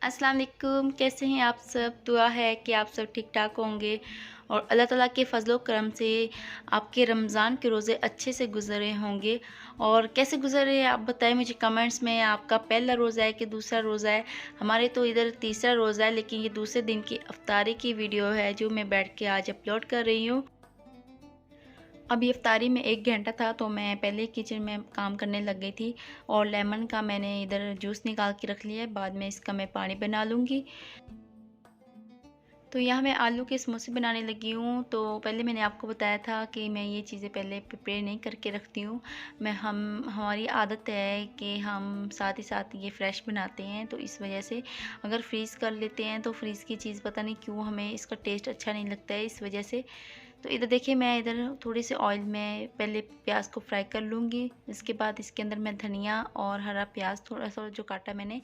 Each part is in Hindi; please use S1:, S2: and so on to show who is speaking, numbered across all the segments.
S1: अस्सलाम वालेकुम, कैसे हैं आप सब? दुआ है कि आप सब ठीक-ठाक होंगे और अल्लाह ताला के फ़ज़ल व करम से आपके रमज़ान के रोज़े अच्छे से गुज़रे होंगे। और कैसे गुज़रे आप बताएँ मुझे कमेंट्स में। आपका पहला रोज़ा है कि दूसरा रोज़ा है? हमारे तो इधर तीसरा रोज़ा है, लेकिन ये दूसरे दिन की इफ्तारी की वीडियो है जो मैं बैठ के आज अपलोड कर रही हूँ। अभी इफ्तारी में 1 घंटा था तो मैं पहले किचन में काम करने लग गई थी और लेमन का मैंने इधर जूस निकाल के रख लिया है। बाद में इसका मैं पानी बना लूँगी। तो यहाँ मैं आलू के समोसे बनाने लगी हूँ। तो पहले मैंने आपको बताया था कि मैं ये चीज़ें पहले प्रिपेयर नहीं करके रखती हूँ। हमारी आदत है कि हम साथ ही साथ ये फ्रेश बनाते हैं, तो इस वजह से अगर फ्रीज़ कर लेते हैं तो फ्रीज़ की चीज़ पता नहीं क्यों हमें इसका टेस्ट अच्छा नहीं लगता है, इस वजह से। तो इधर देखिए मैं इधर थोड़े से ऑयल में पहले प्याज को फ्राई कर लूँगी। इसके बाद इसके अंदर मैं धनिया और हरा प्याज थोड़ा सा जो काटा मैंने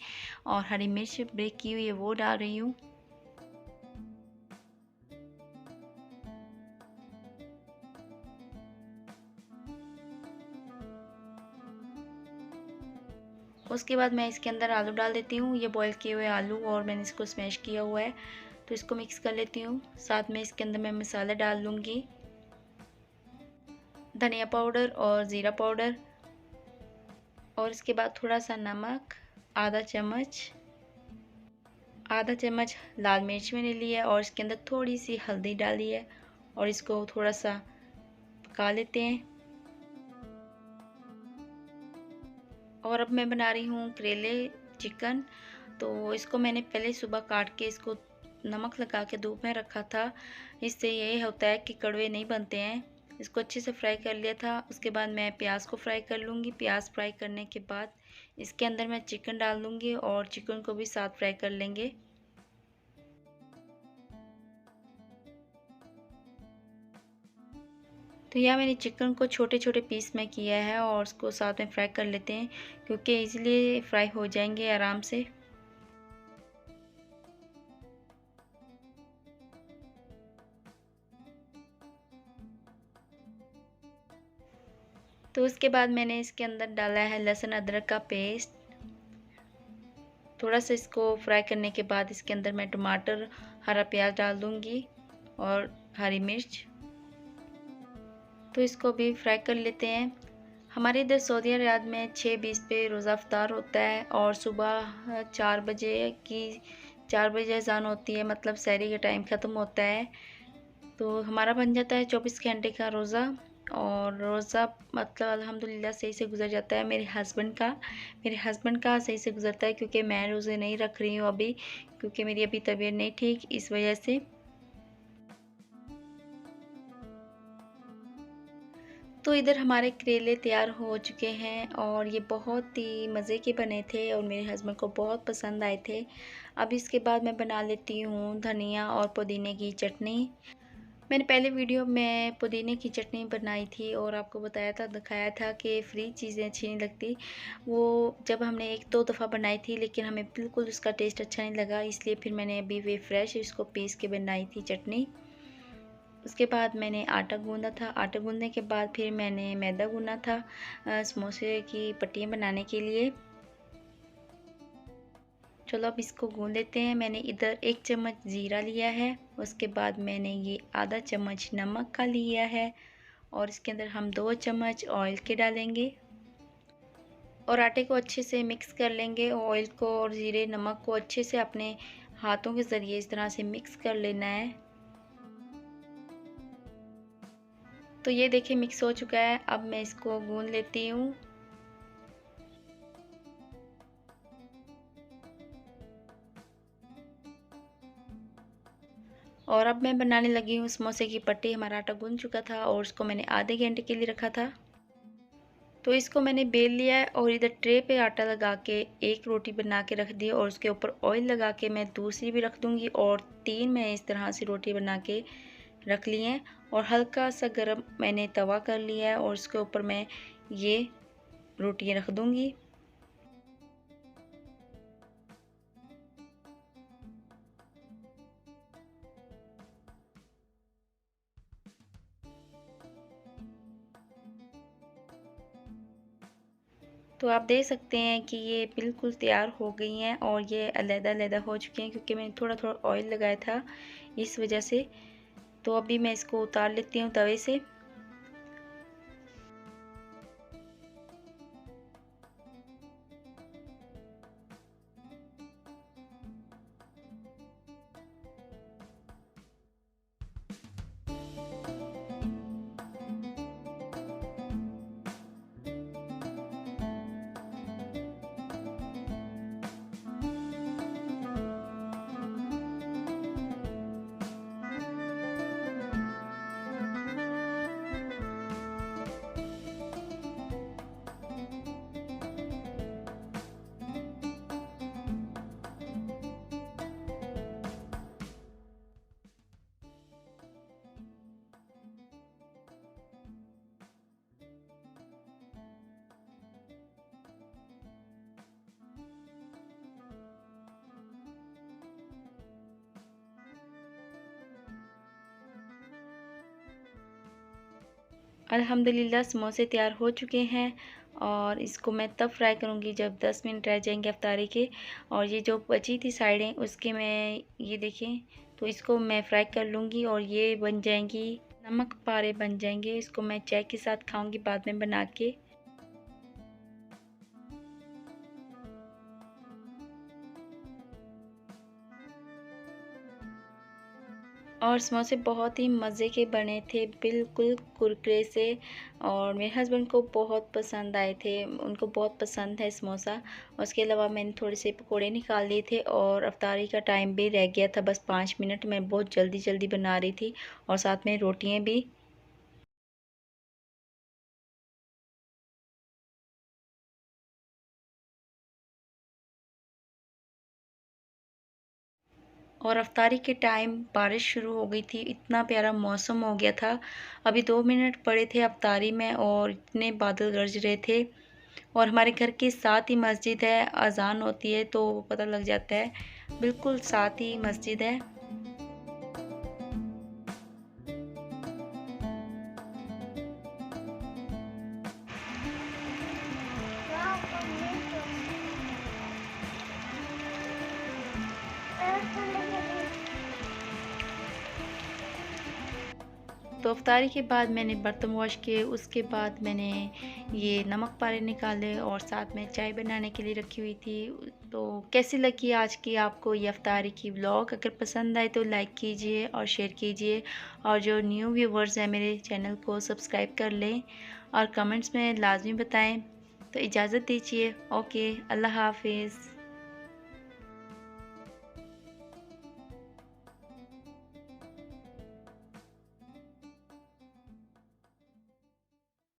S1: और हरी मिर्च ब्रेक की हुई है वो डाल रही हूँ। उसके बाद मैं इसके अंदर आलू डाल देती हूँ। ये बॉईल किए हुए आलू और मैंने इसको स्मैश किया हुआ है, तो इसको मिक्स कर लेती हूँ। साथ में इसके अंदर मैं मसाले डाल लूँगी, धनिया पाउडर और ज़ीरा पाउडर, और इसके बाद थोड़ा सा नमक, आधा चम्मच लाल मिर्च मैंने लिया है और इसके अंदर थोड़ी सी हल्दी डाली है और इसको थोड़ा सा पका लेते हैं। और अब मैं बना रही हूँ करेले चिकन। तो इसको मैंने पहले सुबह काट के इसको नमक लगा के धूप में रखा था। इससे ये होता है कि कड़वे नहीं बनते हैं। इसको अच्छे से फ्राई कर लिया था। उसके बाद मैं प्याज को फ्राई कर लूँगी। प्याज फ्राई करने के बाद इसके अंदर मैं चिकन डाल दूँगी और चिकन को भी साथ फ्राई कर लेंगे। तो यहाँ मैंने चिकन को छोटे छोटे पीस में किया है और उसको साथ में फ्राई कर लेते हैं, क्योंकि इजीली फ्राई हो जाएंगे आराम से। तो उसके बाद मैंने इसके अंदर डाला है लहसुन अदरक का पेस्ट। थोड़ा सा इसको फ्राई करने के बाद इसके अंदर मैं टमाटर, हरा प्याज डाल दूँगी और हरी मिर्च। तो इसको भी फ्राई कर लेते हैं। हमारे इधर सऊदी अरब में 6:20 पे रोज़ा इफ्तार होता है और सुबह 4 बजे अज़ान होती है, मतलब सहरी का टाइम ख़त्म होता है। तो हमारा बन जाता है 24 घंटे का रोज़ा। और रोज़ा मतलब अल्हम्दुलिल्लाह सही से गुज़र जाता है। मेरे हस्बैंड का सही से गुज़रता है, क्योंकि मैं रोज़े नहीं रख रही हूँ अभी, क्योंकि मेरी अभी तबीयत नहीं ठीक, इस वजह से। तो इधर हमारे करेले तैयार हो चुके हैं और ये बहुत ही मज़े के बने थे और मेरे हस्बैंड को बहुत पसंद आए थे। अब इसके बाद मैं बना लेती हूँ धनिया और पुदीने की चटनी। मैंने पहले वीडियो में पुदीने की चटनी बनाई थी और आपको दिखाया था कि फ्री चीज़ें अच्छी नहीं लगती। वो जब हमने 1-2 दफ़ा बनाई थी, लेकिन हमें बिल्कुल उसका टेस्ट अच्छा नहीं लगा, इसलिए फिर मैंने अभी वे फ्रेश इसको पीस के बनाई थी चटनी। उसके बाद मैंने आटा गूँधा था। आटा गूँधने के बाद फिर मैंने मैदा गूँधा था समोसे की पट्टियाँ बनाने के लिए। चलो अब इसको गूँध लेते हैं। मैंने इधर 1 चम्मच ज़ीरा लिया है। उसके बाद मैंने ये आधा चम्मच नमक का लिया है और इसके अंदर हम 2 चम्मच ऑयल के डालेंगे और आटे को अच्छे से मिक्स कर लेंगे। ऑयल को और ज़ीरे नमक को अच्छे से अपने हाथों के ज़रिए इस तरह से मिक्स कर लेना है। तो ये देखिए मिक्स हो चुका है। अब मैं इसको गूँध लेती हूँ। और अब मैं बनाने लगी हूँ समोसे की पट्टी। हमारा आटा गूँध चुका था और उसको मैंने आधे घंटे के लिए रखा था। तो इसको मैंने बेल लिया है और इधर ट्रे पे आटा लगा के एक रोटी बना के रख दी और उसके ऊपर ऑयल लगा के मैं दूसरी भी रख दूँगी और 3 मैं इस तरह से रोटी बना के रख ली हैं। और हल्का सा गरम मैंने तवा कर लिया है और उसके ऊपर मैं ये रोटियां रख दूँगी। तो आप देख सकते हैं कि ये बिल्कुल तैयार हो गई हैं और ये अलग-अलग हो चुकी हैं, क्योंकि मैंने थोड़ा-थोड़ा ऑयल लगाया था इस वजह से। तो अभी मैं इसको उतार लेती हूँ तवे से। अल्हम्दुलिल्लाह समोसे तैयार हो चुके हैं और इसको मैं तब फ्राई करूँगी जब 10 मिनट रह जाएंगे अफ्तारी के। और ये जो बची थी साइडें उसके मैं ये देखें, तो इसको मैं फ्राई कर लूँगी और ये बन जाएंगी, नमक पारे बन जाएंगे। इसको मैं चाय के साथ खाऊँगी बाद में बना के। और समोसे बहुत ही मज़े के बने थे, बिल्कुल कुरकुरे से, और मेरे हस्बैंड को बहुत पसंद आए थे, उनको बहुत पसंद है समोसा। उसके अलावा मैंने थोड़े से पकोड़े निकाल लिए थे और अफ्तारी का टाइम भी रह गया था, बस 5 मिनट। मैं बहुत जल्दी जल्दी बना रही थी और साथ में रोटियां भी। और अफ्तारी के टाइम बारिश शुरू हो गई थी, इतना प्यारा मौसम हो गया था। अभी 2 मिनट पड़े थे अफ्तारी में और इतने बादल गरज रहे थे। और हमारे घर के साथ ही मस्जिद है, अजान होती है तो पता लग जाता है, बिल्कुल साथ ही मस्जिद है। तो अफ्तारी के बाद मैंने बर्तन वॉश किए, उसके बाद मैंने ये नमक पारे निकाले और साथ में चाय बनाने के लिए रखी हुई थी। तो कैसी लगी आज की आपको ये अफ्तारी की व्लॉग? अगर पसंद आए तो लाइक कीजिए और शेयर कीजिए, और जो न्यू व्यूवर्स हैं मेरे चैनल को सब्सक्राइब कर लें और कमेंट्स में लाजमी बताएं। तो इजाज़त दीजिए। ओके, अल्लाह हाफिज़।